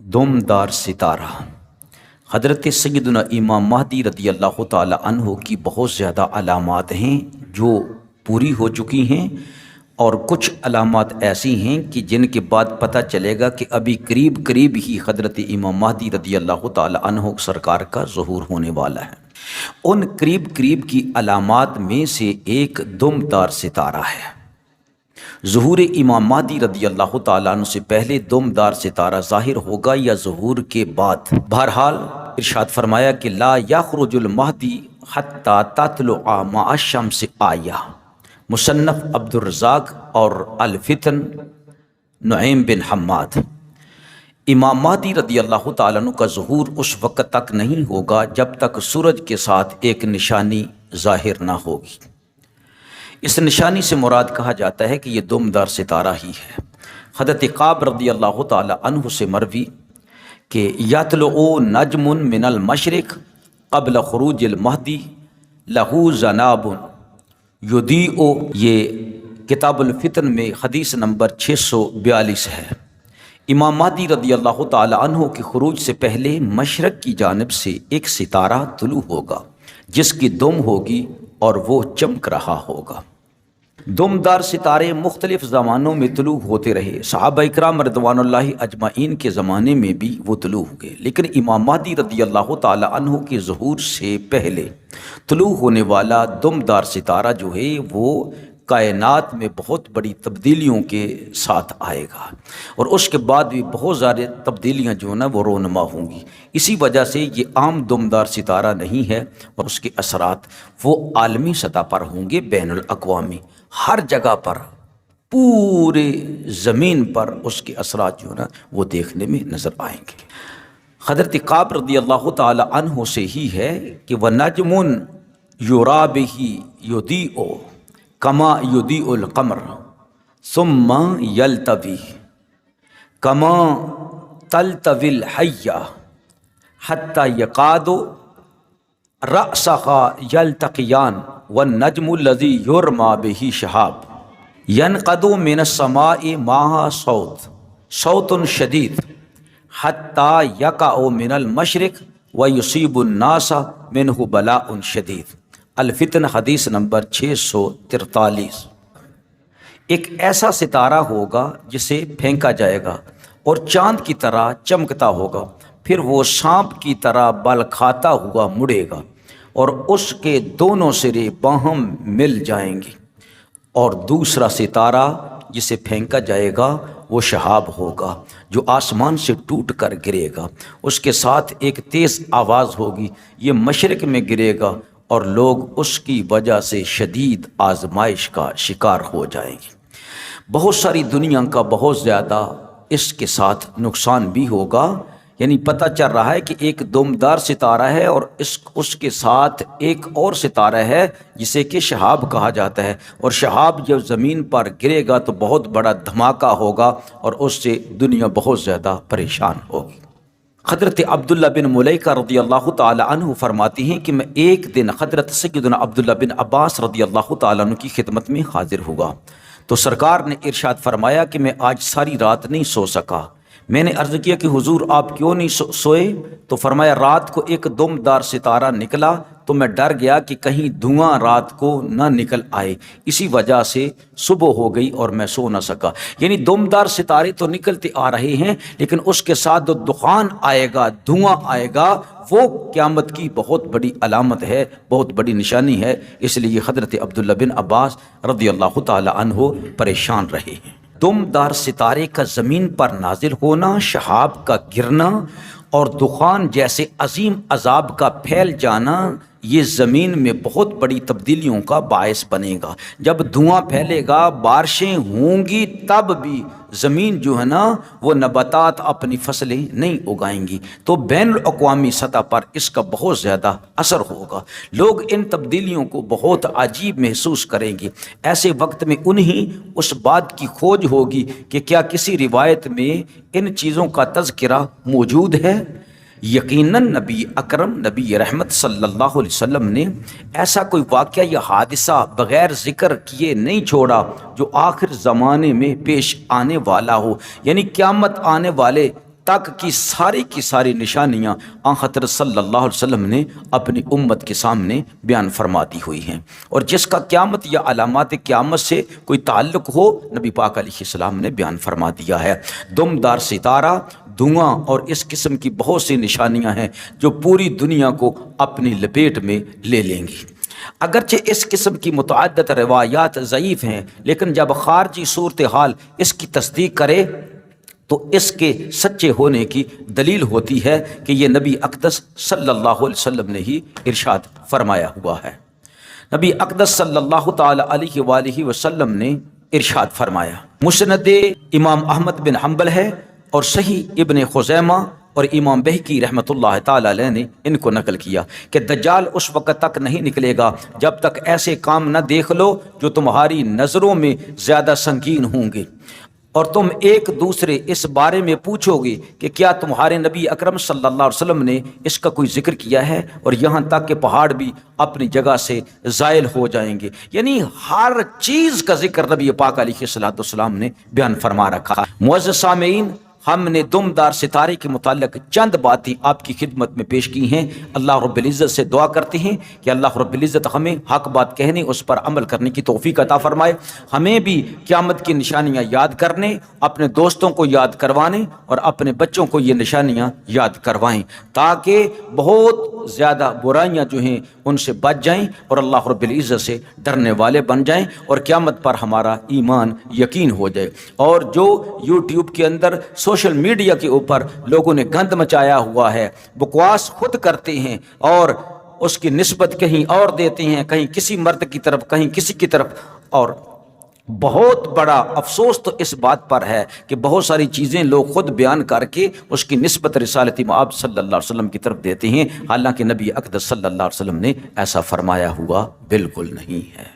دمدار ستارہ حضرت سیدنا امام مہدی رضی اللہ تعالی عنہ کی بہت زیادہ علامات ہیں جو پوری ہو چکی ہیں، اور کچھ علامات ایسی ہیں کہ جن کے بعد پتہ چلے گا کہ ابھی قریب ہی حضرت امام مہدی رضی اللہ تعالی عنہ سرکار کا ظہور ہونے والا ہے۔ ان قریب کی علامات میں سے ایک دمدار ستارہ ہے۔ ظہور امام مہدی رضی اللہ تعالیٰ عنہ سے پہلے دمدار ستارہ ظاہر ہوگا یا ظہور کے بعد؟ بہرحال ارشاد فرمایا کہ لا یخرج المہدی حتی تطلع مع الشمس آیہ، مصنف عبد الرزاق اور الفتن نعیم بن حماد۔ امام مہدی رضی اللہ تعالیٰ عنہ کا ظہور اس وقت تک نہیں ہوگا جب تک سورج کے ساتھ ایک نشانی ظاہر نہ ہوگی۔ اس نشانی سے مراد کہا جاتا ہے کہ یہ دمدار ستارہ ہی ہے۔ حضرت کعب رضی اللہ تعالی عنہ سے مروی کہ یطلع نجم من المشرق قبل خروج المہدی لہ ذناب یضیء، یہ کتاب الفتن میں حدیث نمبر 642 ہے۔ امام مہدی رضی اللہ تعالی عنہ کے خروج سے پہلے مشرق کی جانب سے ایک ستارہ طلوع ہوگا جس کی دم ہوگی اور وہ چمک رہا ہوگا۔ دمدار ستارے مختلف زمانوں میں طلوع ہوتے رہے، صحابہ اکرام رضوان اللہ اجمعین کے زمانے میں بھی وہ طلوع ہوئے، لیکن امام مہدی رضی اللہ تعالی عنہ کے ظہور سے پہلے طلوع ہونے والا دمدار ستارہ جو ہے وہ کائنات میں بہت بڑی تبدیلیوں کے ساتھ آئے گا، اور اس کے بعد بھی بہت سارے تبدیلیاں جو ہیں نا وہ رونما ہوں گی۔ اسی وجہ سے یہ عام دمدار ستارہ نہیں ہے، اور اس کے اثرات وہ عالمی سطح پر ہوں گے، بین الاقوامی، ہر جگہ پر، پورے زمین پر اس کے اثرات جو ہے نا وہ دیکھنے میں نظر آئیں گے۔ حضرت کعب رضی اللہ تعالی عنہ سے ہی ہے کہ وَنَجْمٌ يُرَى بِهِ يُضِيءُ كما يضيء القمر ثم يلتوي كما تلتوي الحية حتى يكاد رأسها يلتقيان والنجم الذي يرمى به شهاب ينقض من السماء معها صوت شديد حتى يقع من المشرق ويصيب الناس منه بلاء شديد۔ الفتن حدیث نمبر 643۔ ایک ایسا ستارہ ہوگا جسے پھینکا جائے گا اور چاند کی طرح چمکتا ہوگا، پھر وہ سانپ کی طرح بل کھاتا ہوا مڑے گا اور اس کے دونوں سرے باہم مل جائیں گے، اور دوسرا ستارہ جسے پھینکا جائے گا وہ شہاب ہوگا جو آسمان سے ٹوٹ کر گرے گا، اس کے ساتھ ایک تیز آواز ہوگی، یہ مشرق میں گرے گا اور لوگ اس کی وجہ سے شدید آزمائش کا شکار ہو جائیں گے۔ بہت ساری دنیا کا بہت زیادہ اس کے ساتھ نقصان بھی ہوگا، یعنی پتہ چل رہا ہے کہ ایک دمدار ستارہ ہے اور اس کے ساتھ ایک اور ستارہ ہے جسے کہ شہاب کہا جاتا ہے، اور شہاب جب زمین پر گرے گا تو بہت بڑا دھماکہ ہوگا اور اس سے دنیا بہت زیادہ پریشان ہوگی۔ حضرت عبداللہ بن ملیکہ رضی اللہ تعالی عنہ فرماتی ہیں کہ میں ایک دن حضرت سیدنا عبداللہ بن عباس رضی اللہ تعالی عنہ کی خدمت میں حاضر ہوا تو سرکار نے ارشاد فرمایا کہ میں آج ساری رات نہیں سو سکا۔ میں نے عرض کیا کہ حضور آپ کیوں نہیں سوئے؟ تو فرمایا رات کو ایک دمدار ستارہ نکلا تو میں ڈر گیا کہ کہیں دھواں رات کو نہ نکل آئے، اسی وجہ سے صبح ہو گئی اور میں سو نہ سکا۔ یعنی دمدار ستارے تو نکلتے آ رہے ہیں، لیکن اس کے ساتھ جو دخان آئے گا، دھواں آئے گا، وہ قیامت کی بہت بڑی علامت ہے، بہت بڑی نشانی ہے۔ اس لیے حضرت عبداللہ بن عباس رضی اللہ تعالی عنہ پریشان رہے ہیں۔ دمدار ستارے کا زمین پر نازل ہونا، شہاب کا گرنا اور دخان جیسے عظیم عذاب کا پھیل جانا، یہ زمین میں بہت بڑی تبدیلیوں کا باعث بنے گا۔ جب دھواں پھیلے گا، بارشیں ہوں گی، تب بھی زمین جو ہے نا وہ نباتات اپنی فصلیں نہیں اگائیں گی، تو بین الاقوامی سطح پر اس کا بہت زیادہ اثر ہوگا۔ لوگ ان تبدیلیوں کو بہت عجیب محسوس کریں گے۔ ایسے وقت میں انہیں اس بات کی کھوج ہوگی کہ کیا کسی روایت میں ان چیزوں کا تذکرہ موجود ہے؟ یقیناً نبی اکرم نبی رحمت صلی اللہ علیہ وسلم نے ایسا کوئی واقعہ یا حادثہ بغیر ذکر کیے نہیں چھوڑا جو آخر زمانے میں پیش آنے والا ہو، یعنی قیامت آنے والے تک کی ساری نشانیاں آن حضرت صلی اللہ علیہ وسلم نے اپنی امت کے سامنے بیان فرما دی ہوئی ہیں، اور جس کا قیامت یا علامات قیامت سے کوئی تعلق ہو نبی پاک علیہ السلام نے بیان فرما دیا ہے۔ دمدار ستارہ، دھواں اور اس قسم کی بہت سی نشانیاں ہیں جو پوری دنیا کو اپنی لپیٹ میں لے لیں گی۔ اگرچہ اس قسم کی متعدد روایات ضعیف ہیں، لیکن جب خارجی صورتحال اس کی تصدیق کرے تو اس کے سچے ہونے کی دلیل ہوتی ہے کہ یہ نبی اقدس صلی اللہ علیہ وسلم نے ہی ارشاد فرمایا ہوا ہے۔ نبی اقدس صلی اللہ تعالی علیہ وآلہ وسلم نے ارشاد فرمایا، مسند امام احمد بن حنبل ہے اور صحیح ابن خزیمہ اور امام بہقی رحمۃ اللہ تعالی علیہ نے ان کو نقل کیا کہ دجال اس وقت تک نہیں نکلے گا جب تک ایسے کام نہ دیکھ لو جو تمہاری نظروں میں زیادہ سنگین ہوں گے، اور تم ایک دوسرے اس بارے میں پوچھو گے کہ کیا تمہارے نبی اکرم صلی اللہ علیہ وسلم نے اس کا کوئی ذکر کیا ہے، اور یہاں تک کہ پہاڑ بھی اپنی جگہ سے زائل ہو جائیں گے۔ یعنی ہر چیز کا ذکر نبی پاک علیہ السلام نے بیان فرما رکھا۔ معزز سامعین، ہم نے دمدار ستارے کے متعلق چند باتیں آپ کی خدمت میں پیش کی ہیں۔ اللہ رب العزت سے دعا کرتے ہیں کہ اللہ رب العزت ہمیں حق بات کہنے، اس پر عمل کرنے کی توفیق عطا فرمائے، ہمیں بھی قیامت کی نشانیاں یاد کرنے، اپنے دوستوں کو یاد کروانے اور اپنے بچوں کو یہ نشانیاں یاد کروائیں، تاکہ بہت زیادہ برائیاں جو ہیں ان سے بچ جائیں اور اللہ رب العزت سے ڈرنے والے بن جائیں، اور قیامت پر ہمارا ایمان یقین ہو جائے۔ اور جو یوٹیوب کے اندر سوشل میڈیا کے اوپر لوگوں نے گند مچایا ہوا ہے، بکواس خود کرتے ہیں اور اس کی نسبت کہیں اور دیتے ہیں، کہیں کسی مرد کی طرف، کہیں کسی کی طرف، اور بہت بڑا افسوس تو اس بات پر ہے کہ بہت ساری چیزیں لوگ خود بیان کر کے اس کی نسبت رسالت مآب صلی اللہ علیہ وسلم کی طرف دیتے ہیں، حالانکہ نبی اقدس صلی اللہ علیہ وسلم نے ایسا فرمایا ہوا بالکل نہیں ہے۔